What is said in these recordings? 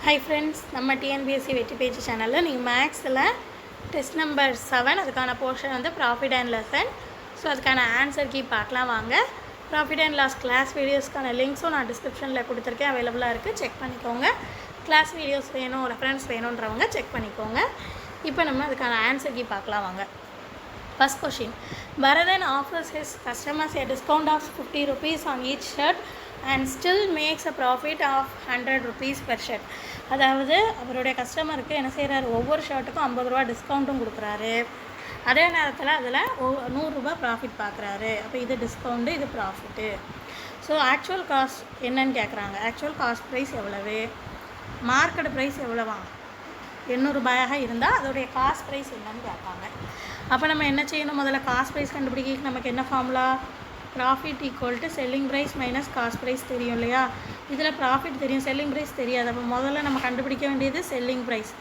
Hi friends, நம்ம TNPSC வெற்றி பேச்சு சேனலில் நீங்கள் மேக்ஸில் டெஸ்ட் நம்பர் 7 அதுக்கான போர்ஷன் வந்து ப்ராஃபிட் அண்ட் லெசன். ஸோ அதுக்கான ஆன்சர் கீ பார்க்கலாம் வாங்க. ப்ராஃபிட் அண்ட் லாஸ் கிளாஸ் வீடியோஸ்க்கான லிங்க்ஸும் நான் டிஸ்கிரிப்ஷனில் கொடுத்துருக்கேன், அவைலபிளாக இருக்குது, செக் பண்ணிக்கோங்க. கிளாஸ் வீடியோஸ் வேணும், ரெஃபரன்ஸ் வேணுன்றவங்க செக் பண்ணிக்கோங்க. இப்போ நம்ம அதுக்கான ஆன்சர் கீ பார்க்கலாம் வாங்க. First question, Bharathan offers his customers a discount of 50 rupees on each shirt and still makes a profit of 100 rupees per shirt. அதாவது அவருடைய கஸ்டமருக்கு என்ன செய்கிறாரு, ஒவ்வொரு ஷர்ட்டுக்கும் 50 ரூபா டிஸ்கவுண்ட்டும் கொடுக்குறாரு, அதே நேரத்தில் அதில் 100 ரூபா ப்ராஃபிட் பார்க்குறாரு. அப்போ இது டிஸ்கவுண்ட்டு, இது ப்ராஃபிட்டு. ஸோ ஆக்சுவல் காஸ்ட் என்னன்னு கேட்குறாங்க. ஆக்சுவல் காஸ்ட் ப்ரைஸ் எவ்வளவு, மார்க்கெட் ப்ரைஸ் எவ்வளவா, 800 ரூபாயாக இருந்தால் அதோடைய காஸ்ட் ப்ரைஸ் என்னன்னு கேட்பாங்க. அப்போ நம்ம என்ன செய்யணும், முதல்ல காஸ்ட் ப்ரைஸ் கண்டுபிடிக்க நமக்கு என்ன formula, profit equal to selling price minus cost price தெரியும் இல்லையா. இதில் ப்ராஃபிட் தெரியும், செல்லிங் ப்ரைஸ் தெரியாது. அப்போ முதல்ல நம்ம கண்டுபிடிக்க வேண்டியது செல்லிங் ப்ரைஸ்.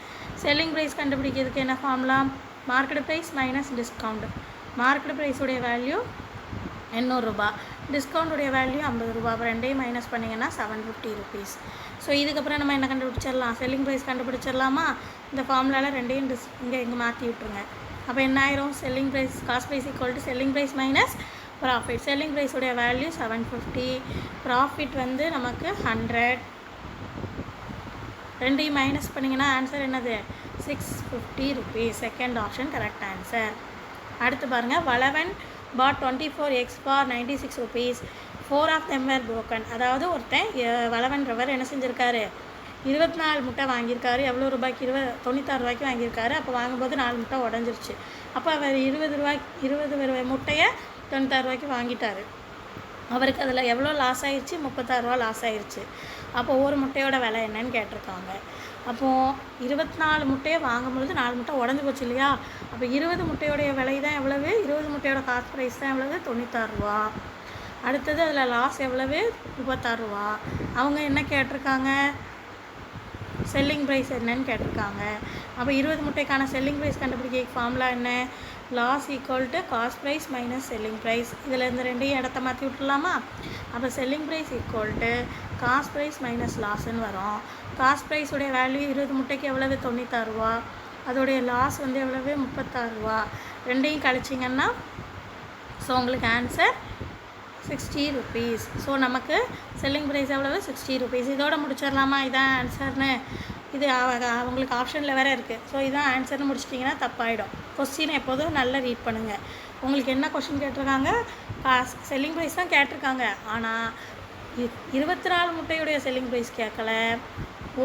செல்லிங் ப்ரைஸ் கண்டுபிடிக்கிறதுக்கு என்ன formula, market price minus discount. Market ப்ரைஸுடைய வேல்யூ 800 ரூபா, டிஸ்கவுண்ட்டுடைய வேல்யூ 50 ரூபா. அப்போ ரெண்டையும் மைனஸ் பண்ணிங்கன்னா 750 rupees. ஸோ இதுக்கப்புறம் நம்ம என்ன கண்டுபிடிச்சிடலாம், செல்லிங் ப்ரைஸ் கண்டுபிடிச்சிடலாமா. இந்த ஃபார்முலாவில் ரெண்டையும் இங்கே மாற்றி விட்டுருங்க. அப்போ என்ன ஆயிரும், selling price cost price equal to selling price minus profit. Selling ப்ரைஸுடைய வேல்யூ 750, ப்ராஃபிட் வந்து நமக்கு 100. ரெண்டையும் மைனஸ் பண்ணிங்கன்னா ஆன்சர் என்னது, 650 rupees. Second option correct answer. அடுத்து பாருங்கள், Valavan bought 24 eggs for 96 rupees. 4 of them were broken. அதாவது ஒருத்தன் வளவன்றவர் என்ன செஞ்சுருக்காரு, 24 முட்டை வாங்கியிருக்காரு. எவ்வளோ ரூபாய்க்கு, 96 ரூபாய்க்கு வாங்கியிருக்காரு. அப்போ வாங்கும்போது 4 முட்டை உடஞ்சிருச்சு. அப்போ அவர் 20 முட்டையை 96 ரூபாய்க்கு வாங்கிட்டார். அவருக்கு அதில் எவ்வளோ லாஸ் ஆயிடுச்சு, 36 ரூபா லாஸ் ஆயிடுச்சு. அப்போ ஒரு முட்டையோட விலை என்னன்னு கேட்டிருக்காங்க. அப்போது 24 முட்டையை வாங்கும்பொழுது 4 முட்டை உடஞ்சி போச்சு இல்லையா. அப்போ 20 முட்டையோடைய விலை தான் எவ்வளவு, 20 முட்டையோட காஸ்ட் ப்ரைஸ் தான் எவ்வளவு, 96 ரூபா. அடுத்தது அதில் லாஸ் எவ்வளவு, 36 ரூபா. அவங்க என்ன கேட்டிருக்காங்க, செல்லிங் ப்ரைஸ் என்னன்னு கேட்டிருக்காங்க. அப்போ 20 முட்டைக்கான செல்லிங் ப்ரைஸ் கண்டுபிடிக்க ஃபார்முலா என்ன, loss equal to cost price minus selling price. இதில் இந்த ரெண்டையும் இடத்த மாற்றி விட்டுலாமா. அப்போ selling price equal to cost price minus லாஸ்ன்னு வரும். காஸ்ட் ப்ரைஸுடைய வேல்யூ 20 முட்டைக்கு எவ்வளவு, 96 ரூபா. அதோடைய லாஸ் வந்து எவ்வளவு, 36 ரூபா. ரெண்டையும் கழிச்சிங்கன்னா ஸோ உங்களுக்கு ஆன்சர் 60 rupees. ஸோ நமக்கு செல்லிங் ப்ரைஸ் எவ்வளவு, 60 rupees. இதோட முடிச்சிடலாமா, இதான் ஆன்சர்னு. இது அவங்களுக்கு ஆப்ஷனில் வேறு இருக்குது. ஸோ இதான் ஆன்சர்னு முடிச்சிட்டிங்கன்னா தப்பாயிடும். கொஸ்டின் எப்போதும் நல்லா ரீட் பண்ணுங்கள். உங்களுக்கு என்ன கொஸ்டின் கேட்டிருக்காங்க, செல்லிங் ப்ரைஸ் தான் கேட்டிருக்காங்க. ஆனால் 24 முட்டையுடைய செல்லிங் ப்ரைஸ் கேட்கல,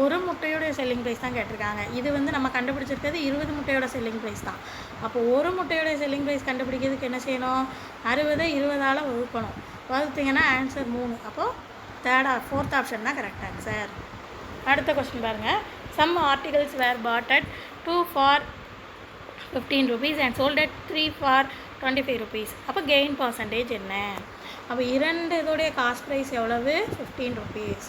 ஒரு முட்டையோடைய செல்லிங் ப்ரைஸ் தான் கேட்டிருக்காங்க. இது வந்து நம்ம கண்டுபிடிச்சிருக்கிறது 20 முட்டையோட செல்லிங் ப்ரைஸ் தான். அப்போது ஒரு முட்டையோடைய செல்லிங் ப்ரைஸ் கண்டுபிடிக்கிறதுக்கு என்ன செய்யணும், 60 20ஆல் வகுக்கணும். வகுத்திங்கன்னா ஆன்சர் 3. அப்போது ஃபோர்த் ஆப்ஷன் தான் கரெக்ட் ஆன்சர். அடுத்த கொஸ்டின் பாருங்கள், some articles were bought at 2 for 15 rupees and sold at 3 for 25 rupees. அப்போ கெயின் பர்சன்டேஜ் என்ன. அப்போ இரண்டு இதோடைய காஸ்ட் ப்ரைஸ் எவ்வளவு, 15 rupees.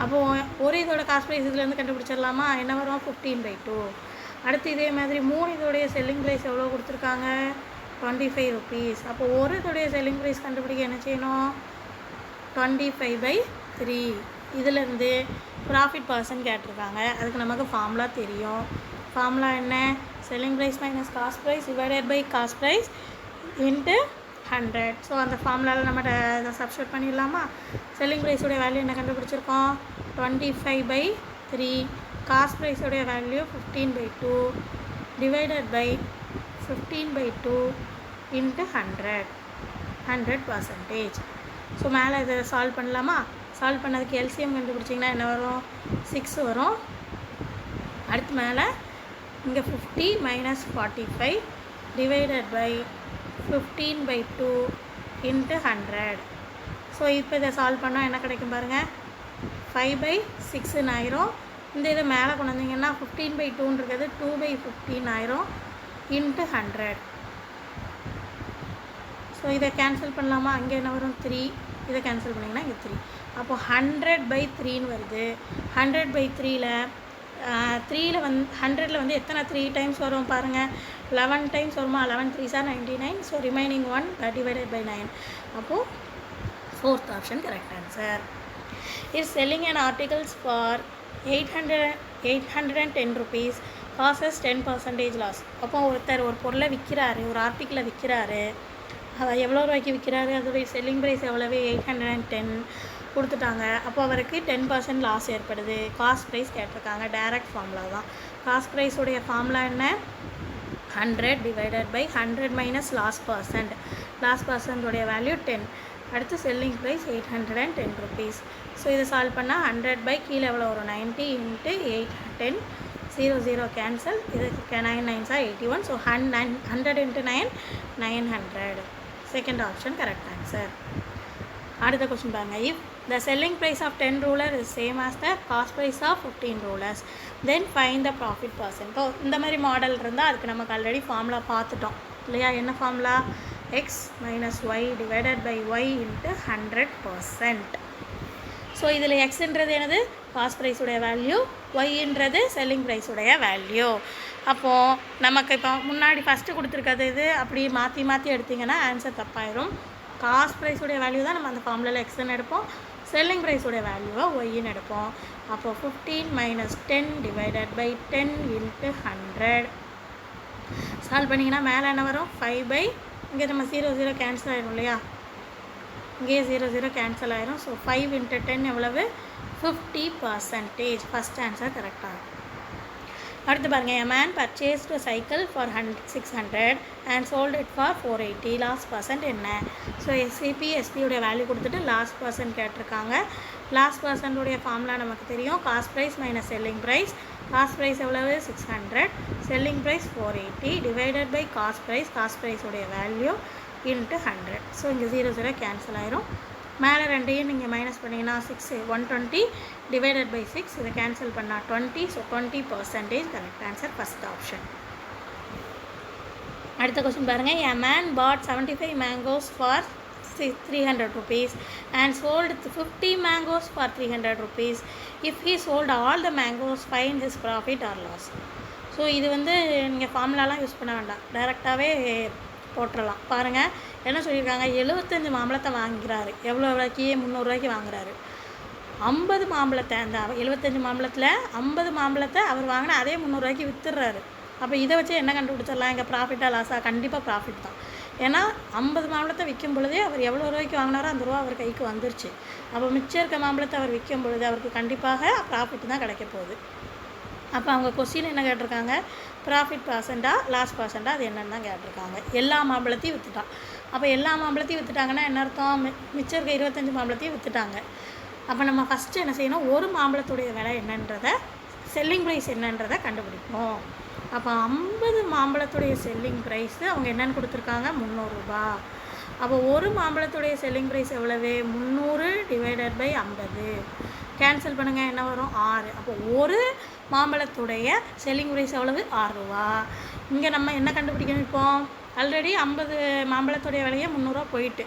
அப்போது ஒரு இதோட காஸ்ட் ப்ரைஸ் இதுலேருந்து கண்டுபிடிச்சிடலாமா, என்ன வரும், 15/2. அடுத்து இதே மாதிரி 3 இதோடைய செல்லிங் ப்ரைஸ் எவ்வளோ கொடுத்துருக்காங்க, 25 rupees. அப்போது ஒரு இதோடைய செல்லிங் ப்ரைஸ் கண்டுபிடிக்க என்ன செய்யணும், 25/3. இதிலேருந்து ப்ராஃபிட் பர்சன்ட் கேட்டிருக்காங்க. அதுக்கு நமக்கு ஃபார்முலா தெரியும். ஃபார்முலா என்ன, selling price minus cost price divided by cost price into 100. So அந்த ஃபார்முலாவில் நம்ம இதை சப்ஸ்டியூட் பண்ணிடலாமா. செல்லிங் ப்ரைஸுடைய வேல்யூ என்ன கண்டுபிடிச்சிருக்கோம், 25/3. காஸ்ட் ப்ரைஸுடைய value 15/2 divided by 15/2 into 100%. So மேலே இதை சால்வ் பண்ணலாமா. சால்வ் பண்ணதுக்கு எல்சிஎம் கண்டுபிடிச்சிங்கன்னா என்ன வரும், 6 வரும். அடுத்து மேலே இங்கே 50 minus 45 divided by 15/2 into 100. So இப்போ இதை சால்வ் பண்ணால் என்ன கிடைக்கும் பாருங்கள், 5/6 ஆயிரும். இந்த இதை மேலே கொண்டு வந்தீங்கன்னா 15/2 இருக்கிறது 2/15 ஆயிரும் இன்ட்டு 100. ஸோ இதை கேன்சல் பண்ணலாமா, அங்கே என்ன வரும், 3. இதை கேன்சல் பண்ணிங்கன்னா இங்கே 3. அப்போது 100/3 வருது. 100/3ல் 100ல் வந்து எத்தனை 3 டைம்ஸ் வரும் பாருங்கள், 11 டைம்ஸ் வருமா. 11 3s are 99. So remaining 1 divided by 9. அப்போது fourth option correct answer. Is selling and articles for 800 810 rupees causes 10% loss. அப்போ ஒருத்தர் ஒரு பொருளை விற்கிறாரு, ஒரு ஆர்டிக்கிளை விற்கிறாரு, அதை எவ்வளோ ரூபாய்க்கு விற்கிறாரு, அதோடைய செல்லிங் ப்ரைஸ் எவ்வளவு 810 கொடுத்துட்டாங்க. அப்போ அவருக்கு 10% லாஸ் ஏற்படுது. காஸ்ட் ப்ரைஸ் கேட்டிருக்காங்க. டைரக்ட் ஃபார்முலா தான். காஸ்ட் ப்ரைஸுடைய ஃபார்முலா என்ன? 100 divided by 100 minus loss percent. Loss பர்சன்டோடைய வேல்யூ 10. அடுத்து செல்லிங் ப்ரைஸ் 810 rupees. ஸோ இதை சால்வ் பண்ணால் 100 பை கீழே எவ்வளோ வரும் 90 × 810 0 கேன்சல். இதுக்கு 9 9s are 81. So 100 × 9 900. Second option correct answer. அடுத்த கொஸ்டின் பாருங்கள். If the selling price of 10 ruler is same as the cost price of 15 rulers then find the profit percent. இப்போ இந்த மாதிரி மாடல் இருந்தால் அதுக்கு நமக்கு ஆல்ரெடி ஃபார்முலா பார்த்துட்டோம் இல்லையா? என்ன formula? X minus Y divided by Y into 100%. So இதில் எக்ஸ்ன்றது என்னது? காஸ்ட் ப்ரைஸுடைய வேல்யூ, ஒய்ன்றது செல்லிங் ப்ரைஸுடைய வேல்யூ. அப்போது நமக்கு இப்போ முன்னாடி ஃபஸ்ட்டு கொடுத்துருக்கிறது இது அப்படி மாற்றி மாற்றி எடுத்திங்கன்னா ஆன்சர் தப்பாயிரும். காஸ்ட் ப்ரைஸுடைய வேல்யூ தான் நம்ம அந்த ஃபார்முலாவில் எக்ஸ்ன்னு எடுப்போம், செல்லிங் ப்ரைஸுடைய வேல்யூவை ஒய்ன்னு எடுப்போம். அப்போது 15 minus 10 divided by 10 into 100. Solve பண்ணிங்கன்னா மேலே என்ன வரும்? 5 இங்கே நம்ம 0 0 கேன்சல் ஆகிடும் இல்லையா? இங்கே 0 0 கேன்சல் ஆயிரும். ஸோ 5 × 10 எவ்வளவு? 50%. ஃபஸ்ட் ஆன்சர் கரெக்டாக. அடுத்து பாருங்கள். A man purchased a cycle for 600 and sold it for 480. Lost percent என்ன? ஸோ எஸ்பியுடைய வேல்யூ கொடுத்துட்டு லாஸ்ட் பர்சன்ட் கேட்டிருக்காங்க. லாஸ்ட் பர்சன்ட்டுடைய ஃபார்முலா நமக்கு தெரியும். Cost price minus selling price. Cost price எவ்வளவு? 600. Selling price 480 divided by cost ப்ரைஸுடைய வேல்யூ இன்ட்டு 100. ஸோ இங்கே 0 0 கேன்சல் ஆயிரும். மேலே ரெண்டையும் நீங்கள் மைனஸ் பண்ணிங்கன்னா 6 120 டிவைடட் பை 6. இதை கேன்சல் பண்ணால் 20. So 20% correct answer first option. அடுத்த கொஸ்டின் பாருங்கள். A man bought 75 mangoes for 300 rupees and sold 50 mangoes for 300 rupees. If he sold all the mangoes, find his profit or loss. So இது வந்து நீங்கள் ஃபார்முலாலாம் use பண்ண வேண்டாம், டைரெக்டாகவே போட்டுடலாம். பாருங்கள் என்ன சொல்லியிருக்காங்க? 75 மாம்பழத்தை வாங்குகிறாரு. எவ்வளோ ரூபாய்க்கு? 300 ரூபாய்க்கு வாங்குறாரு. 50 மாம்பழத்தை, அந்த 75 மாம்பழத்தில் 50 மாம்பழத்தை அவர் வாங்கினா அதே 300 ரூபாய்க்கு விற்றுறாரு. அப்போ இதை வச்சு என்ன கண்டுபிடிச்சிடலாம்? இங்கே ப்ராஃபிட்டாக லாஸாக? கண்டிப்பாக ப்ராஃபிட் தான். ஏன்னா 50 மாம்பழத்தை விற்கும் பொழுதே அவர் எவ்வளோ ரூபாய்க்கு வாங்கினாரோ அந்த ரூபா அவர் கைக்கு வந்துருச்சு. அப்போ மிச்சம் இருக்க மாம்பழத்தை அவர் விற்கும் பொழுது அவருக்கு கண்டிப்பாக ப்ராஃபிட் தான் கிடைக்க போகுது. அப்போ அவங்க கொஸ்டின் என்ன கேட்டிருக்காங்க? ப்ராஃபிட் பர்சன்டா லாஸ் பர்சன்டா, அது என்னென்னு தான் கேட்டிருக்காங்க. எல்லா மாம்பழத்தையும் விற்றுட்டான். அப்போ எல்லா மாம்பழத்தையும் விற்றுட்டாங்கன்னா என்ன அர்த்தம்? மிச்சம் இருக்க 25 மாம்பழத்தையும் விற்றுட்டாங்க. அப்போ நம்ம ஃபஸ்ட்டு என்ன செய்யணும்? ஒரு மாம்பழத்துடைய விலை என்னன்றதை, செல்லிங் ப்ரைஸ் என்னன்றதை கண்டுபிடிக்கணும். அப்போ 50 மாம்பழத்துடைய செல்லிங் ப்ரைஸு அவங்க என்னென்னு கொடுத்துருக்காங்க? 300 ரூபா. அப்போ ஒரு மாம்பழத்துடைய செல்லிங் ப்ரைஸ் எவ்வளவு? 300 டிவைடட் பை 50. கேன்சல் பண்ணுங்கள், என்ன வரும்? 6. அப்போ ஒரு மாம்பழத்துடைய செல்லிங் ப்ரைஸ் எவ்வளவு? 6 ரூபா. இங்கே நம்ம என்ன கண்டுபிடிக்கணும்? இப்போ ஆல்ரெடி 50 மாம்பழத்துடைய விலையே 300 ரூபா போயிட்டு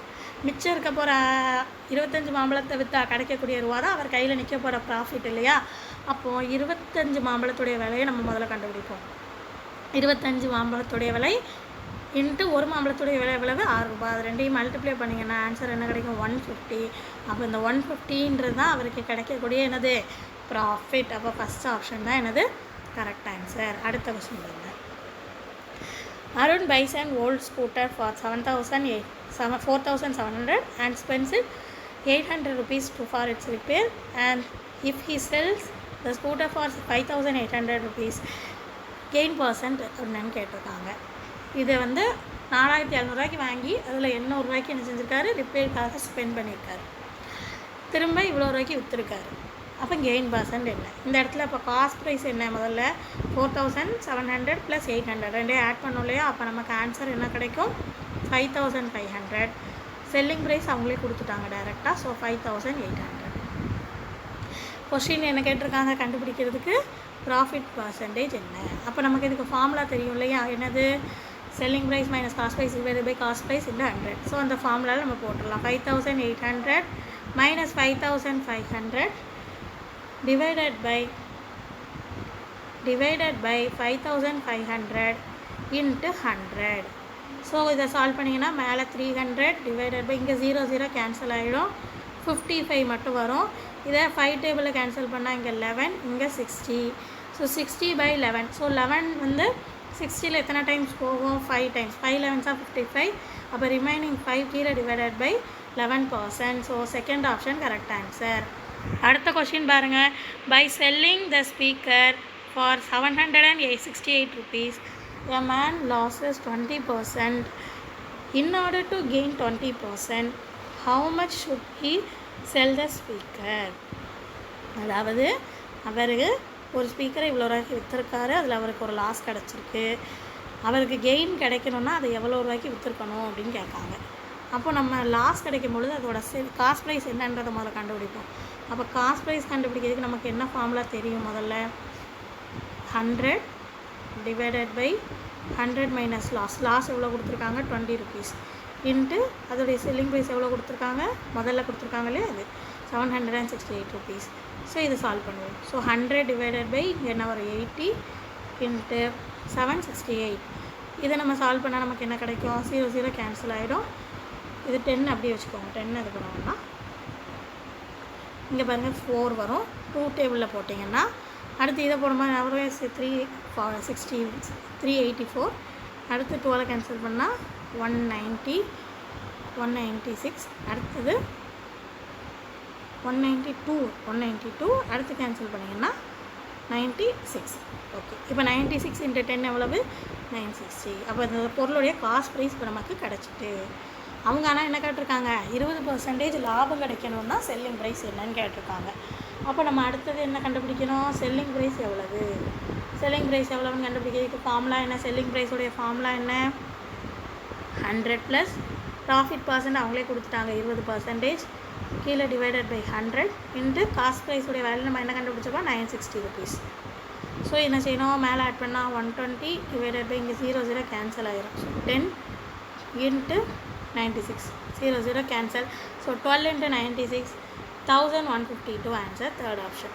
மிச்சம் இருக்க போகிற 25 மாம்பழத்தை விற்றா கிடைக்கக்கூடிய ரூபா தான் அவர் கையில் நிற்க போகிற ப்ராஃபிட் இல்லையா? அப்போது 25 மாம்பழத்துடைய விலையை நம்ம முதல்ல கண்டுபிடிப்போம். 25 மாம்பழத்துடைய விலை இன்ட்டு ஒரு மாம்பழத்துடைய விலை எவ்வளவு? 6 ரூபா. அது ரெண்டையும் மல்டிப்ளை பண்ணிங்கன்னா ஆன்சர் என்ன கிடைக்கும்? 150. அப்போ இந்த 150ன்றது தான் அவருக்கு கிடைக்கக்கூடிய என்னது? ப்ராஃபிட். அப்போ ஃபஸ்ட் ஆப்ஷன் தான் என்னது? Correct answer. அடுத்த கொஸ்டின் பாருங்க. Arun buys an old scooter for 4,700 and spends it 800 rupees for its repair, and if he sells the scooter for 5,800 rupees, gain percent என்னன்னு கேட்டிருக்காங்க. இதை வந்து 4,700 ரூபாய்க்கு வாங்கி அதில் 800 ரூபாய்க்கு என்ன செஞ்சுருக்காரு? ரிப்பேருக்காக ஸ்பெண்ட் பண்ணியிருக்காரு. திரும்ப இவ்வளோ ரூபாய்க்கு விற்றுருக்காரு. அப்போ கெயின் பர்சன்ட் என்ன? இந்த இடத்துல இப்போ காஸ்ட் ப்ரைஸ் என்ன? முதல்ல 4,700 + 800 ரெண்டையும் ஆட் பண்ணோம் இல்லையா? அப்போ நமக்கு ஆன்சர் என்ன கிடைக்கும்? 5,500. செல்லிங் ப்ரைஸ் அவங்களே கொடுத்துட்டாங்க டைரெக்டாக. ஸோ 5,800. கொஸ்டின் என்ன கேட்டிருக்காங்க? கண்டுபிடிக்கிறதுக்கு ப்ராஃபிட் பர்சன்டேஜ் என்ன? அப்போ நமக்கு இதுக்கு ஃபார்முலா தெரியும் இல்லையா? என்னது? Selling price minus cost price divided by cost price into 100. So அந்த ஃபார்முலாவில் நம்ம போட்டுடலாம். 5,800 minus 5,500 divided by 5,500 into 100. So இதை சால்வ் பண்ணிங்கன்னா மேலே 300 டிவைடட் பை இங்கே 0 0 கேன்சல் ஆகிடும். 55 மட்டும் வரும். இதை 5 டேபிளில் கேன்சல் பண்ணால் இங்கே 11, இங்கே 60. ஸோ 60/11. ஸோ 11 வந்து 60ல் எத்தனை டைம்ஸ் போகும்? 5 டைம்ஸ். 5 11s 55. அப்போ ரிமைனிங் 5 கீழே divided by 11%. So second option correct answer. அடுத்த கொஷின் பாருங்கள். By selling the speaker for 768 rupees, a man loses 20%. In order to gain 20%, how much should he sell the speaker? அதாவது அவருக்கு ஒரு ஸ்பீக்கரை இவ்வளோ ரூபாய்க்கு விற்றுருக்காரு, அதில் அவருக்கு ஒரு லாஸ் கிடச்சிருக்கு. அவருக்கு கெயின் கிடைக்கணுன்னா அதை எவ்வளோ ரூபாய்க்கு விற்றுருக்கணும் அப்படின்னு கேட்காங்க. அப்போ நம்ம லாஸ் கிடைக்கும் பொழுது அதோட காஸ்ட் ப்ரைஸ் என்னன்றதை முதல்ல கண்டுபிடிப்போம். அப்போ காஸ்ட் ப்ரைஸ் கண்டுபிடிக்கிறதுக்கு நமக்கு என்ன ஃபார்முலா தெரியும்? முதல்ல 100 டிவைடட் பை 100 மைனஸ் லாஸ் எவ்வளோ கொடுத்துருக்காங்க? 20 rupees இன்ட்டு அதோடைய செல்லிங் ப்ரைஸ் எவ்வளோ கொடுத்துருக்காங்க? முதல்ல கொடுத்துருக்காங்களே அது 768 rupees. ஸோ இது சால்வ் பண்ணுவோம். ஸோ 100 டிவைடட் பை என்ன ஒரு 80 இன்ட்டு 768. இதை நம்ம சால்வ் பண்ணால் நமக்கு என்ன கிடைக்கும்? 0 0 கேன்சல் ஆகிடும். இது 10 அப்படியே வச்சுக்கோங்க. 10 இது பண்ணுவோம்னா இங்கே பாருங்கள் 4 வரும். 2 டேபிளில் போட்டிங்கன்னா அடுத்து இதை போடும்போது எவ்வளோ? 384. அடுத்து 12 கேன்சல் பண்ணால் 190, 196. அடுத்தது 192. அடுத்து கேன்சல் பண்ணிங்கன்னா 96. ஓகே, இப்போ 96 × 10 எவ்வளவு? 960. அப்போ இந்த பொருளுடைய காஸ்ட் ப்ரைஸ் இப்போ நமக்கு கிடச்சிட்டு. அவங்க ஆனால் என்ன கேட்டிருக்காங்க? 20% லாபம் கிடைக்கணும்னா செல்லிங் ப்ரைஸ் என்னன்னு கேட்டிருக்காங்க. அப்போ நம்ம அடுத்தது என்ன கண்டுபிடிக்கணும்? செல்லிங் ப்ரைஸ் எவ்வளவு? செல்லிங் ப்ரைஸ் எவ்வளோன்னு கண்டுபிடிக்கிறதுக்கு ஃபார்முலா என்ன? செல்லிங் ப்ரைஸோடைய ஃபார்முலா என்ன? 100 ப்ளஸ் ப்ராஃபிட் பர்சன்ட் அவங்களே கொடுத்துட்டாங்க 20%, கீழே டிவைடட் பை 100 இன்ட்டு காஸ்ட் ப்ரைஸோடைய வேல்யூ நம்ம என்ன கண்டுபிடிச்சப்போ 960 rupees. ஸோ என்ன செய்யணும்? மேலே ஆட் பண்ணால் 120 டிவைடட் பை இங்கே 0 0 கேன்சல் ஆகிரும். So 10 into 96, 0 0 cancel. So 12 × 96, 1152 answer, third option.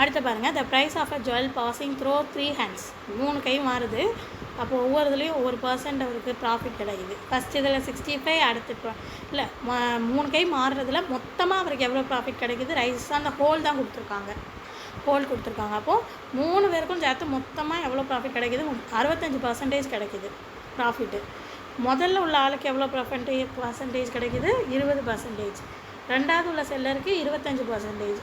அடுத்து பாருங்கள். The price of a jewel passing through 3 hands. 3 கை மாறுது. அப்போ ஒவ்வொரு இதுலேயும் ஒவ்வொரு % அவருக்கு ப்ராஃபிட் கிடைக்குது. ஃபஸ்ட் இதில் 65, அடுத்து இல்லை 3 கை மாறுறதுல மொத்தமாக அவருக்கு எவ்வளோ ப்ராஃபிட் கிடைக்குது? ரைஸ் அந்த ஹோல் தான் கொடுத்துருக்காங்க. அப்போது 3 பேருக்கும் சேர்த்து மொத்தமாக எவ்வளோ ப்ராஃபிட் கிடைக்குது? 65% கிடைக்குது ப்ராஃபிட்டு. முதல்ல உள்ள ஆளுக்கு எவ்வளோ பர்சன்டேஜ் கிடைக்குது? 20%. ரெண்டாவது உள்ள செல்லருக்கு 25%.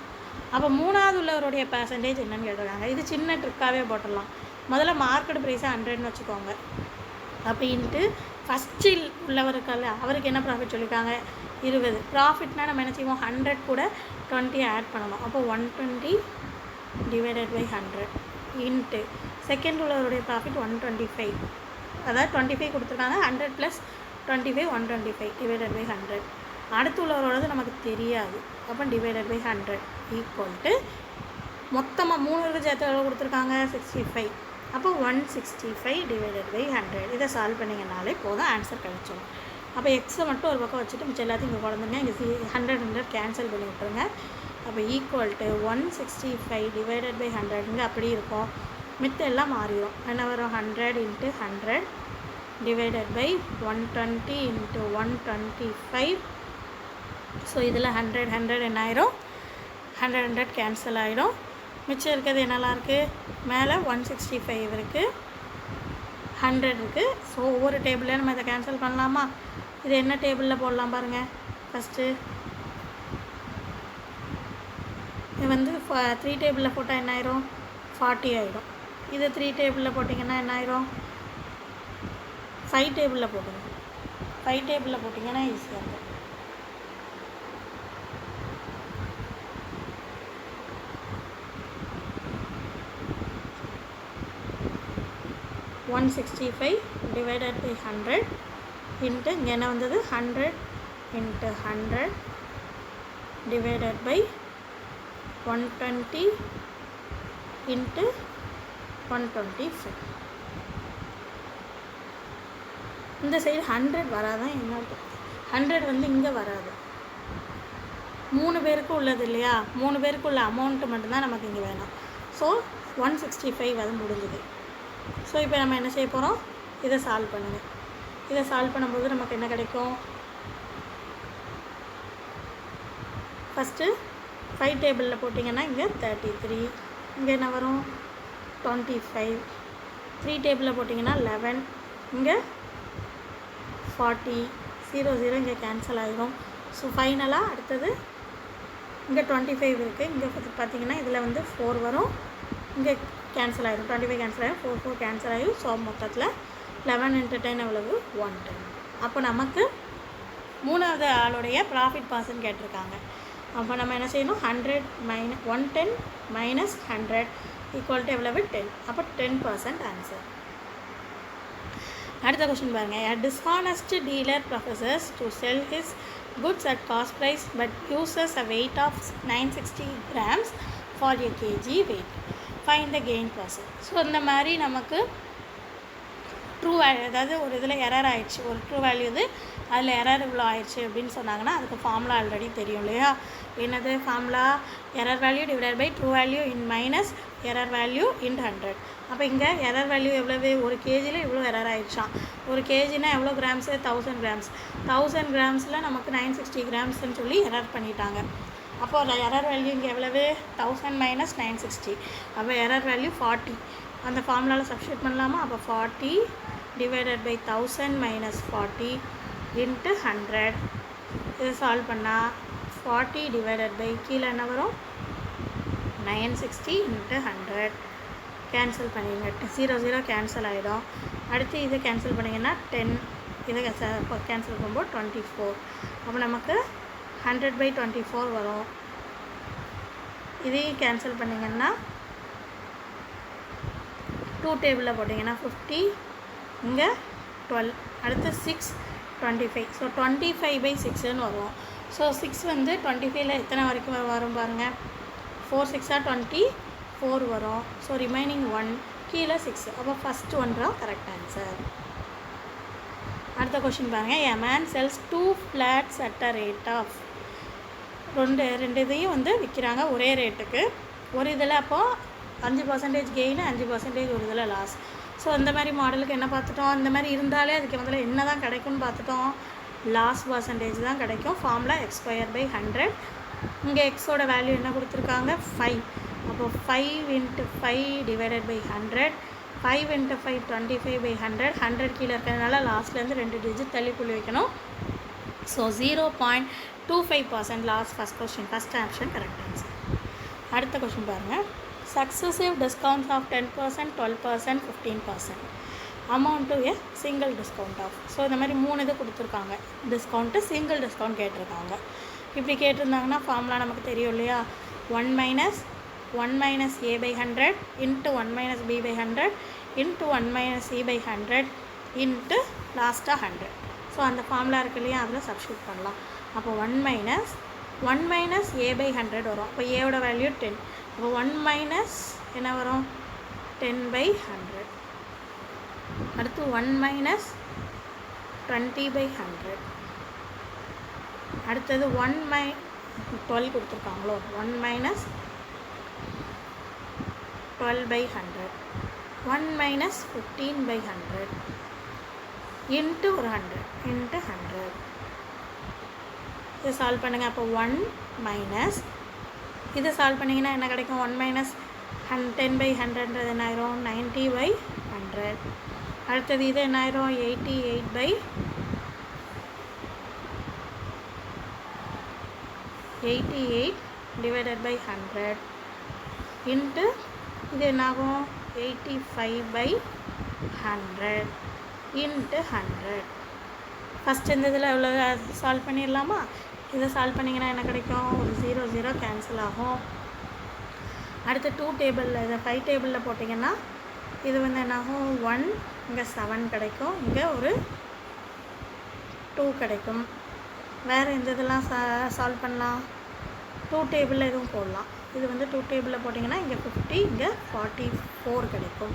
அப்போ மூணாவது உள்ளவருடைய பர்சன்டேஜ் என்னன்னு கேட்டிருக்காங்க. இது சின்ன ட்ரிக்காகவே போட்டுடலாம். முதல்ல மார்க்கெட் ப்ரைஸை 100ன்னு வச்சுக்கோங்க. அப்படின்ட்டு ஃபஸ்ட்டு உள்ளவருக்கல்ல அவருக்கு என்ன ப்ராஃபிட் சொல்லியிருக்காங்க? 20. ப்ராஃபிட்னால் நம்ம என்ன செய்வோம்? 100 கூட 20 ஆட் பண்ணணும். அப்போ 120 டிவைடட் பை 100 இன்ட்டு செகண்ட் உள்ளவருடைய ப்ராஃபிட் 125. அதாவது 25 கொடுத்துருக்காங்க. 100 + 25 125 டிவைடட் பை 100. அடுத்து உள்ளவரோடது நமக்கு தெரியாது. அப்போ டிவைடட் பை 100 ஈக்குவல் டு மொத்தமாக 3 பேருக்கு சேர்த்து எவ்வளோ கொடுத்துருக்காங்க? 65. அப்போ 165 டிவைடட் பை 100. இதை சால்வ் பண்ணிங்கனாலே போதும், ஆன்சர் கிடச்சிடும். அப்போ எக்ஸை மட்டும் ஒரு பக்கம் வச்சுட்டு மிச்சம் எல்லாத்தையும் இங்கே குழந்தைங்க இங்கே 100 கேன்சல் பண்ணி விட்டுருங்க. அப்போ ஈக்குவல் டு 165 டிவைடட் பை 100 அப்படி இருக்கும். மித்த எல்லாம் மாறிடும். என்ன வரும்? 100 × 100 டிவைடட் பை 120 × 125. ஸோ இதில் 100 என்ன ஆயிரும்? 100 கேன்சல் ஆகிடும். மிச்சம் இருக்கிறது என்னெல்லாம் இருக்குது? மேலே 165 இருக்குது, 100 இருக்குது. ஸோ ஒவ்வொரு டேபிளில் நம்ம இதை கேன்சல் பண்ணலாமா? இது என்ன டேபிளில் போடலாம் பாருங்கள். ஃபஸ்ட்டு இது வந்து 3 டேபிளில் போட்டால் என்ன ஆயிரும்? 40 ஆகிடும். இது 3 டேபிளில் போட்டிங்கன்னா என்ன ஆயிரும்? 5 டேபிளில் போட்டுங்க. 5 டேபிளில் போட்டிங்கன்னா ஈஸியாக இருக்கும். $165 டிவைடட் பை 100 இன்ட்டு இங்கே என்ன வந்தது? 100 × 100 டிவைடட் பை 120 இன்ட்டு 125. இந்த சைடு 100 வராதான். என்ன 100 வந்து இங்கே வராது. 3 பேருக்கு உள்ளது இல்லையா? 3 பேருக்கு உள்ள அமௌண்ட்டு மட்டும்தான் நமக்கு இங்கே வேணும். ஸோ 165 அது முடிஞ்சுது. ஸோ இப்போ நம்ம என்ன செய்ய போகிறோம்? இதை சால்வ் பண்ணுங்கள். இதை சால்வ் பண்ணும்போது நமக்கு என்ன கிடைக்கும்? ஃபஸ்ட்டு 5 டேபிளில் போட்டிங்கன்னா இங்கே 33, இங்கே என்ன வரும் 25. 3 டேபிளில் போட்டிங்கன்னா 11. இங்கே 40. 0 0 இங்கே கேன்சல் ஆகிடும். ஸோ ஃபைனலாக அடுத்தது இங்கே 25 இருக்குது. இங்கே பார்த்தீங்கன்னா இதில் வந்து 4 வரும், இங்கே கேன்சல் ஆகிடும். 25 கேன்சல் ஆகிடும், 4 4 கேன்சல் ஆகிடும். ஸோ மொத்தத்தில் 11 × 10 எவ்வளவு 110. அப்போ நமக்கு மூணாவது ஆளுடைய ப்ராஃபிட் பர்சன்ட் கேட்டிருக்காங்க. அப்போ நம்ம என்ன செய்யணும், 100 - 110 - 100 ஈக்குவல் டு எவ்வளவு 10. அப்போ 10% ஆன்சர். அடுத்த கொஸ்டின் பாருங்கள். A dishonest dealer professes to sell his goods at cost price but uses a weight of 960 grams for a kg weight. Find the gain percent. So இந்த மாதிரி நமக்கு ட்ரூ வேல்யூ, அதாவது ஒரு இதில் எரர் ஆயிடுச்சு, ஒரு ட்ரூ வேல்யூ இது, அதில் எரர் இவ்வளோ ஆயிடுச்சு அப்படின்னு சொன்னாங்கன்னா அதுக்கு ஃபார்முலா ஆல்ரெடி தெரியும் இல்லையா? என்னது formula? Error value divided by true value in minus error value in 100. அப்போ இங்கே எரர் வேல்யூ எவ்வளவு, ஒரு கேஜியில் இவ்வளோ எரர் ஆயிடுச்சான். ஒரு கேஜினா எவ்வளோ கிராம்ஸு, 1000 கிராம்ஸ். 1000 கிராம்ஸில் நமக்கு 960 கிராம்ஸ்ன்னு சொல்லி எரர் பண்ணிட்டாங்க. அப்போது எரர் வேல்யூ இங்கே எவ்வளவு, 1000 - 960. அப்போ எரர் வேல்யூ 40. அந்த ஃபார்முலாவில் சப்ஸ்டியூட் பண்ணலாமா? அப்போ 40 டிவைடட் பை 1000 - 40 இன்ட்டு 100. இதை சால்வ் பண்ணால் 40 டிவைடட் பை கீழே என்ன வரும், 960 இன்ட்டு 100. கேன்சல் பண்ணிடுங்க. 0 0 கேன்சல் ஆகிடும். அடுத்து இதை கேன்சல் பண்ணிங்கன்னா 10. இதை கேன்சல் பண்ணும்போது 24. அப்போ நமக்கு 100/24 வரும். இதையும் கேன்சல் பண்ணிங்கன்னா 2 டேபிளில் போட்டிங்கன்னா 50, இங்கே 12, அடுத்து 6 25. ஸோ 25/6ன்னு வரும். ஸோ 6 வந்து 25ல் எத்தனை வரைக்கும் வரும் பாருங்கள், 4 6 24 வரும். ஸோ ரிமைனிங் 1, கீழே 6. அப்போ ஃபஸ்ட் 1 கரெக்ட் ஆன்சர். அடுத்த கொஷின் பாருங்கள். A man sells 2 flats at a rate of, ரெண்டு இதையும் வந்து விற்கிறாங்க ஒரே ரேட்டுக்கு. ஒரு இதில் அப்போது 5% கெயின், 5% ஒரு இதில் லாஸ். ஸோ இந்த மாதிரி மாடலுக்கு என்ன பார்த்துட்டோம், இந்த மாதிரி இருந்தாலே அதுக்கு முதல்ல என்ன தான் கிடைக்கும்னு பார்த்துட்டோம், லாஸ் பர்சன்டேஜ் தான் கிடைக்கும். Formula x²/100. இங்கே எக்ஸோட வேல்யூ என்ன கொடுத்துருக்காங்க, 5. அப்போது 5 × 5 டிவைடட் பை 100. 5 × 5 25/100. 100 கீழே இருக்கிறதுனால லாஸ்ட்லேருந்து 2 டிஜிட் தள்ளி புள்ளி வைக்கணும். So 0.25% loss. First option correct answer. அடுத்த கொஸ்டின் பாருங்கள். Successive discounts of 10%, 12%, 15% amount to a single discount of. So இந்த மாதிரி 3 இது கொடுத்துருக்காங்க. டிஸ்கவுண்ட்டு, சிங்கிள் டிஸ்கவுண்ட் கேட்டிருக்காங்க. இப்படி கேட்டிருந்தாங்கன்னா ஃபார்முலா நமக்கு தெரியும் இல்லையா, 1 - a/100 into 1 - b/100 into 1 - c/100 into லாஸ்ட்டாக 100. ஸோ அந்த ஃபார்முலா இருக்கு இல்லையா, அதில் சப்ஸ்டியூட் பண்ணலாம். அப்போ 1 - a/100 வரும். அப்போ ஏவோட வேல்யூ 10. அப்போ 1 - என்ன வரும், 10/100. அடுத்து 1 - 20/100. அடுத்தது 1 - 12 கொடுத்துருக்காங்களோ, 1 - 12/100. 1 - 15/100 இன்ட்டு ஒரு 100 இன்ட்டு 100. இதை சால்வ் பண்ணுங்கள். அப்போ 1 - இதை சால்வ் பண்ணிங்கன்னா என்ன கிடைக்கும், 1 - 10/100 என்ன ஆயிரும், 90/100. அடுத்தது இது என்ன ஆயிரும், 88 டிவைடட் பை 100 இன்ட்டு இது என்னாகும், 85/100 இன்ட்டு 100. ஃபஸ்ட் இந்த இதில் எவ்வளோ சால்வ் பண்ணிடலாமா? இதை சால்வ் பண்ணிங்கன்னா என்ன கிடைக்கும், ஒரு 0 0 கேன்சல் ஆகும். அடுத்து 2 டேபிளில், இதை 5 டேபிளில் போட்டிங்கன்னா இது வந்து என்னாகும், 1, இங்கே 7 கிடைக்கும், இங்கே ஒரு 2 கிடைக்கும். வேறு எந்த இதெல்லாம் சால்வ் பண்ணலாம், 2 டேபிளில் எதுவும் போடலாம். இது வந்து 2 டேபிளில் போட்டிங்கன்னா இங்கே 50, இங்கே 44 கிடைக்கும்.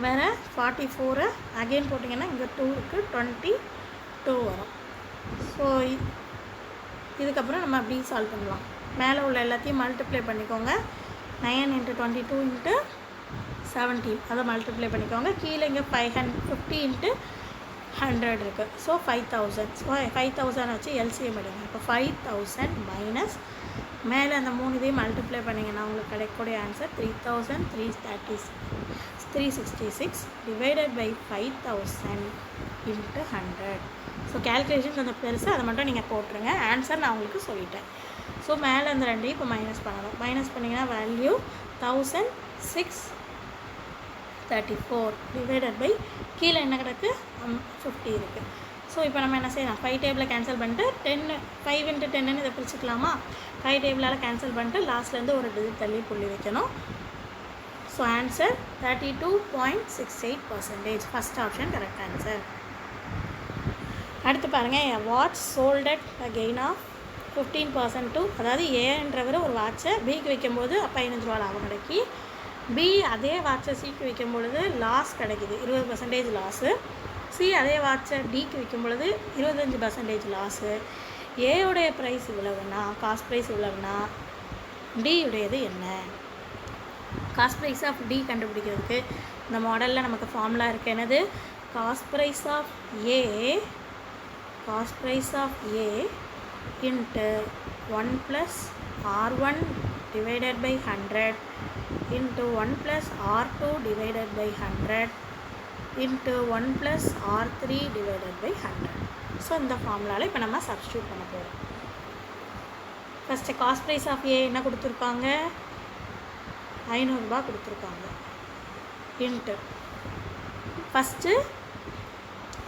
வேறு 44 அகெயின் போட்டிங்கன்னா இங்கே 2க்கு 22 வரும். ஸோ இதுக்கப்புறம் நம்ம அப்படி சால்வ் பண்ணலாம். மேலே உள்ள எல்லாத்தையும் மல்டிப்ளை பண்ணிக்கோங்க. 9 × 22 × 17 அதை மல்டிப்ளை பண்ணிக்கோங்க. கீழே இங்கே 50 × 100 இருக்குது. ஸோ 5000. ஸோ 5000 வச்சு எல்சிஎம் எடுங்க. இப்போ 5000 - மேலே அந்த 3 இதையும் மல்டிப்ளை பண்ணிங்கன்னா உங்களுக்கு கிடைக்கக்கூடிய answer 3366 divided by 5000 into 100. So calculation கொஞ்சம் பெருசு, அதை மட்டும் நீங்கள் போட்டுருங்க. ஆன்சர் நான் உங்களுக்கு சொல்லிட்டேன். ஸோ மேலே அந்த ரெண்டையும் இப்போ மைனஸ் பண்ணணும். மைனஸ் பண்ணிங்கன்னா வேல்யூ 1634 டிவைடட் பை கீழே என்ன கிடக்கு 50 இருக்குது. ஸோ இப்போ நம்ம என்ன செய்யலாம், 5 டேபிளில் கேன்சல் பண்ணிட்டு 5 × 10 இதை பிரிச்சுக்கலாமா. 5 டேபிளால் கேன்சல் பண்ணிட்டு லாஸ்ட்லேருந்து ஒரு டிஜிட் தள்ளி புள்ளி வைக்கணும். So answer 32.68%. First option correct answer. அடுத்து பாருங்கள், watch sold at a gain of 15% to, அதாவது ஏன்றவர் ஒரு வாட்சை பிக்கு வைக்கும்போது 15 ரூபா லாபம் கிடைக்கி, பி அதே வாட்சை சிக்கு வைக்கும் பொழுது லாஸ் கிடைக்கிது 20% லாஸு, சி அதே வாட்சை டிக்கு விற்கும் பொழுது 25% லாஸு. ஏவுடைய ப்ரைஸ் இவ்வளவுனா, காஸ்ட் ப்ரைஸ் இவ்வளவுனா, டியுடையது என்ன? காஸ்ட் ப்ரைஸ் ஆஃப் டி கண்டுபிடிக்கிறதுக்கு இந்த மாடலில் நமக்கு ஃபார்முலா இருக்குது. என்னது? Cost price of A into 1 + R1 divided by 100 into 1 + R2 divided by 100 into 1 + R3 divided by 100. So இந்த ஃபார்முலாவில் இப்போ நம்ம சப்ஸ்டியூட் பண்ண போகிறோம். First cost price of A என்ன கொடுத்துருக்காங்க, 500 ரூபா கொடுத்துருக்காங்க. இன்ட்டு ஃபஸ்ட்டு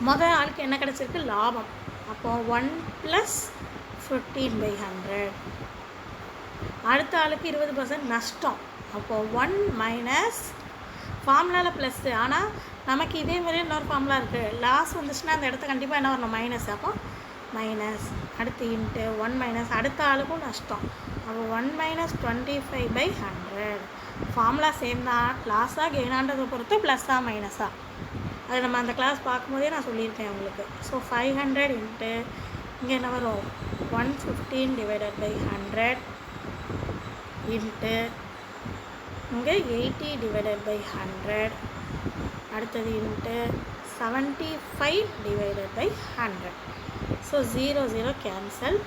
மொதல் ஆளுக்கு என்ன கிடச்சிருக்கு, லாபம். அப்போது 1 + 15/100. அடுத்த ஆளுக்கு 20% நஷ்டம். அப்போது 1 மைனஸ் ஃபார்முலாவில் ப்ளஸ்ஸு, ஆனால் நமக்கு இதே மாதிரி இன்னொரு ஃபார்முலா இருக்குது. லாஸ் வந்துச்சுன்னா அந்த இடத்த கண்டிப்பாக என்ன வரணும், மைனஸ். அப்போ மைனஸ், அடுத்து இன்ட்டு 1 மைனஸ், அடுத்த ஆளுக்கும் நஷ்டம். அப்போ 1 மைனஸ் 25/100. ஃபார்முலா சேம் தான், லாஸாக கெயினான்றதை பொறுத்து ப்ளஸ்ஸாக மைனஸாக அது நம்ம அந்த கிளாஸ் பார்க்கும்போதே நான் சொல்லியிருக்கேன் உங்களுக்கு. ஸோ 500 இன்ட்டு இங்கே என்ன வரும், 115 டிவைடட் பை 100 இன்ட்டு இங்கே 80 டிவைடட் பை 100, அடுத்தது into 75 divided by 100. So 0 0 cancel,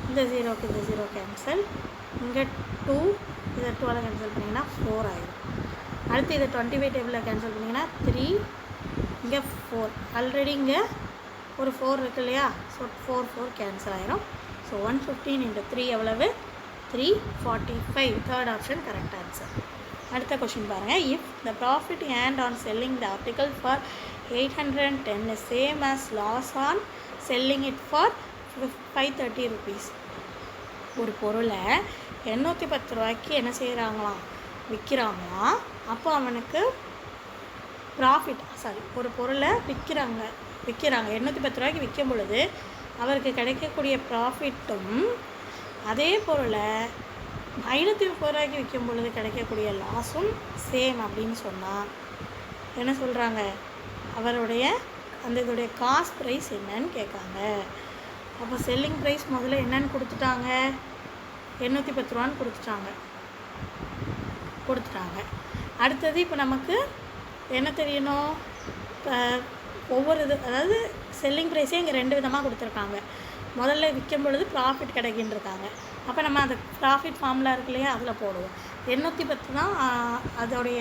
இந்த 0க்கு இந்த 0 கேன்சல், இங்கே 2 இதை 2ஆல் கேன்சல் பண்ணிங்கன்னா 4 ஆயிடும். அடுத்து இதை 25 டேபிளில் கேன்சல் பண்ணிங்கன்னா 3, இங்கே 4, ஆல்ரெடி இங்கே ஒரு 4 இருக்கு இல்லையா. ஸோ 4 கேன்சல் ஆயிரும். ஸோ 115 × 3 எவ்வளவு, 345. Third option correct answer. அடுத்த கொஷின் பாருங்கள், if the profit earned on selling the article for 810 is same as loss on selling it for 530 rupees. ஒரு பொருளை 810 ரூபாய்க்கு என்ன செய்கிறாங்களாம், விற்கிறாங்களாம். அப்போ அவனுக்கு ப்ராஃபிட், ஒரு பொருளை விற்கிறாங்க 810 ரூபாய்க்கு விற்கும் பொழுது அவருக்கு கிடைக்கக்கூடிய ப்ராஃபிட்டும் அதே பொருளை 530 ரூபாய்க்கு விற்கும் பொழுது கிடைக்கக்கூடிய லாஸும் சேம் அப்படின்னு சொன்னால் என்ன சொல்கிறாங்க, அவருடைய அந்த இதோடைய காஸ்ட் ப்ரைஸ் என்னன்னு கேட்காங்க. அப்போ செல்லிங் ப்ரைஸ் முதல்ல என்னன்னு கொடுத்துட்டாங்க, 810 ரூபான்னு கொடுத்துட்டாங்க. அடுத்தது இப்போ நமக்கு என்ன தெரியணும், இப்போ ஒவ்வொரு இது, அதாவது செல்லிங் ப்ரைஸே இங்கே 2 விதமாக கொடுத்துருக்காங்க. முதல்ல விற்கும் பொழுது ப்ராஃபிட் கிடைக்கின்றிருக்காங்க. அப்போ நம்ம அந்த ப்ராஃபிட் ஃபார்முலா இருக்கு இல்லையா, அதில் போடுவோம். 810 தான் அதோடைய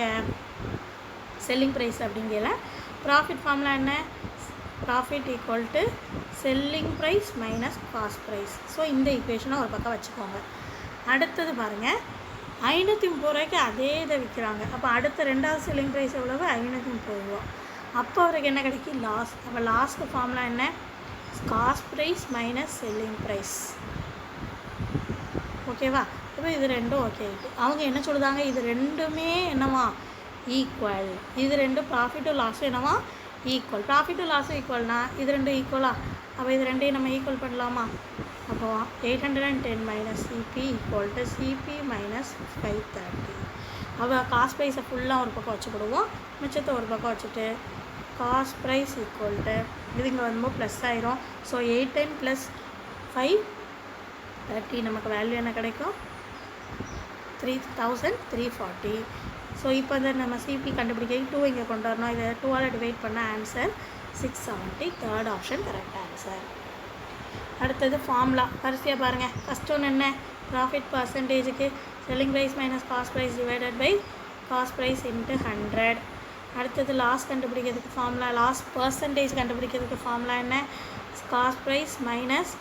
செல்லிங் ப்ரைஸ். அப்படிங்கிற ப்ராஃபிட் ஃபார்முலா என்ன, profit equal to selling price minus cost price. So இந்த ஈக்குவேஷனை ஒரு பக்கம் வச்சுக்கோங்க. அடுத்தது பாருங்கள், 530 ரூபாய்க்கு அதே இதை விற்கிறாங்க. அப்போ அடுத்த 2வது செல்லிங் ப்ரைஸ் எவ்வளவு, 530 ரூபா. அப்போ அவருக்கு என்ன கிடைக்கும், லாஸ். அப்போ லாஸ்ட் ஃபார்முலா என்ன, cost price minus selling price. ஓகேவா. இப்போ இது ரெண்டும் ஓகே ஆகிட்டு அவங்க என்ன சொல்லுதாங்க, இது ரெண்டுமே என்னவா ஈக்குவல், இது ரெண்டும் ப்ராஃபிட்டும் லாஸும் என்னவா ஈக்குவல். ப்ராஃபிட்டும் லாஸும் ஈக்குவல்னா இது ரெண்டும் ஈக்குவலா. அப்போ இது ரெண்டையும் நம்ம ஈக்குவல் பண்ணலாமா. அப்போது 810 minus CP equal to CP minus 530. அப்போ காஸ்ட் ப்ரைஸை ஃபுல்லாக ஒரு பக்கம் வச்சுக்கிடுவோம், மிச்சத்தை ஒரு பக்கம் வச்சுட்டு காஸ்ட் ப்ரைஸ் ஈக்குவல் டு இது இங்கே வரும்போது ப்ளஸ் ஆயிரும். ஸோ 810 + 530 நமக்கு வேல்யூ என்ன கிடைக்கும், 3340. ஸோ இப்போ இந்த நம்ம சிபி கண்டுபிடிக்க 2 இங்கே கொண்டு வரணும். இதை 2ஆல் டிவைட் பண்ண answer 670. Third option correct answer. அடுத்தது ஃபார்முலா வரிசையாக பாருங்கள். ஃபஸ்ட் ஒன்று என்ன, ப்ராஃபிட் பர்சன்டேஜுக்கு selling price minus cost price divided by cost price into 100. அடுத்தது லாஸ் கண்டுபிடிக்கிறதுக்கு ஃபார்முலா, லாஸ் பர்சன்டேஜ் கண்டுபிடிக்கிறதுக்கு ஃபார்முலா என்ன? Cost price minus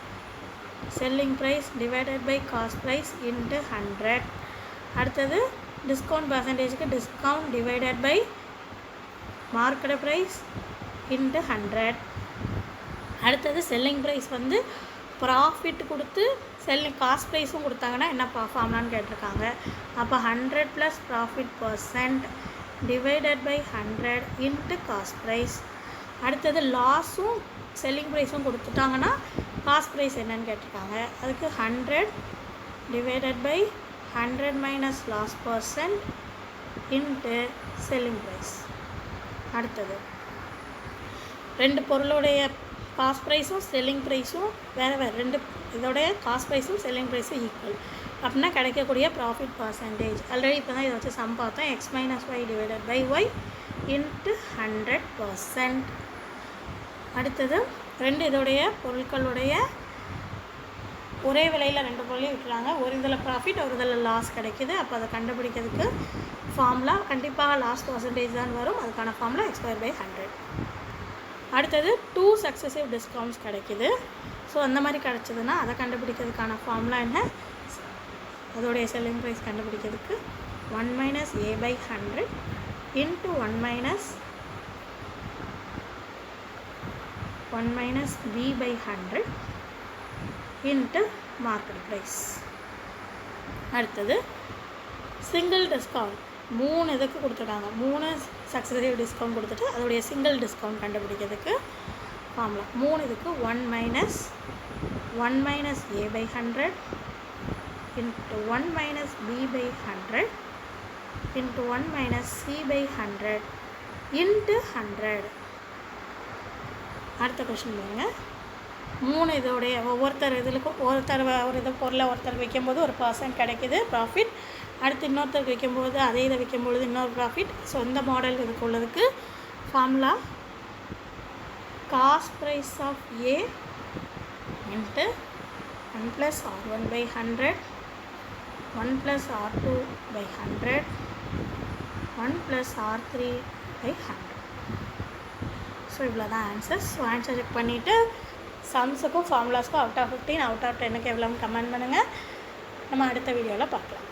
selling price divided by cost price into 100. அடுத்தது டிஸ்கவுண்ட் பர்சன்டேஜுக்கு discount divided by market price into 100. அடுத்தது selling price வந்து profit கொடுத்து selling cost ப்ரைஸும் கொடுத்தாங்கன்னா என்ன ஃபார்முலான்னு கேட்டிருக்காங்க. அப்போ 100 + profit percent divided by 100 into cost price. அடுத்தது லாஸும் செல்லிங் ப்ரைஸும் கொடுத்துட்டாங்கன்னா காஸ்ட் ப்ரைஸ் என்னன்னு கேட்டிருக்காங்க. அதுக்கு 100 divided by 100 minus loss percent into selling price. அடுத்தது ரெண்டு பொருளுடைய காஸ்ட் ப்ரைஸும் செல்லிங் ப்ரைஸும் வேறு வேறு, ரெண்டு இதோடைய காஸ்ட் ப்ரைஸும் செல்லிங் ப்ரைஸும் ஈக்குவல் அப்படின்னா கிடைக்கக்கூடிய ப்ராஃபிட் பர்சன்டேஜ். ஆல்ரெடி இப்போ தான் இதை வச்சு சம் பார்த்தோம். x - y divided by y into 100%. அடுத்தது ரெண்டு இதோடைய பொருட்களுடைய ஒரே விலையில் ரெண்டு பொருளையும் விட்டுறாங்க. ஒரு இதில் ப்ராஃபிட், ஒரு இதில் லாஸ் கிடைக்கிது. அப்போ அதை கண்டுபிடிக்கிறதுக்கு ஃபார்முலா கண்டிப்பாக லாஸ் பர்சன்டேஜ் தான் வரும். அதுக்கான ஃபார்முலா x²/100. அடுத்தது 2 சக்ஸஸிவ் டிஸ்கவுண்ட்ஸ் கிடைக்கிது. ஸோ அந்த மாதிரி கிடச்சிதுன்னா அதை கண்டுபிடிக்கிறதுக்கான ஃபார்முலா என்ன? அதோடைய செல்லிங் ப்ரைஸ் கண்டுபிடிக்கிறதுக்கு 1 - a/100 into 1 - b/100 into market price. அடுத்தது சிங்கிள் டிஸ்கவுண்ட் 3 இதுக்கு கொடுத்துட்டாங்க. 3 சக்ஸஸிவ் டிஸ்கவுண்ட் கொடுத்துட்டு அதோடைய சிங்கிள் டிஸ்கவுண்ட் கண்டுபிடிக்கிறதுக்கு ஃபார்முலா 3 இதுக்கு 1 - a/100 into 1 - b/100 into 1 - c/100 into 100. அடுத்த கொஷின் பாருங்கள். 3 இதோடைய ஒவ்வொருத்தர் இதுக்கும் ஒரு இது பொருளை ஒருத்தர் வைக்கும்போது ஒரு பர்சன்ட் கிடைக்கிது ப்ராஃபிட். அடுத்து இன்னொருத்தருக்கு வைக்கும்போது அதே இதை வைக்கும்பொழுது இன்னொரு ப்ராஃபிட். ஸோ இந்த மாடல் இதுக்கு உள்ளதுக்கு formula cost price of A into 1 + r1/100 1 + r2/100 1 + r3/100. So இவ்வளோ தான் ஆன்சர்ஸ். ஸோ ஆன்சர் செக் பண்ணிவிட்டு சம்ஸுக்கும் ஃபார்முலாஸ்க்கும் அவுட் ஆஃப் 15 அவுட் ஆஃப் 10க்கு எவ்வளோன்னு கமெண்ட் பண்ணுங்கள். நம்ம அடுத்த வீடியோவில் பார்க்கலாம்.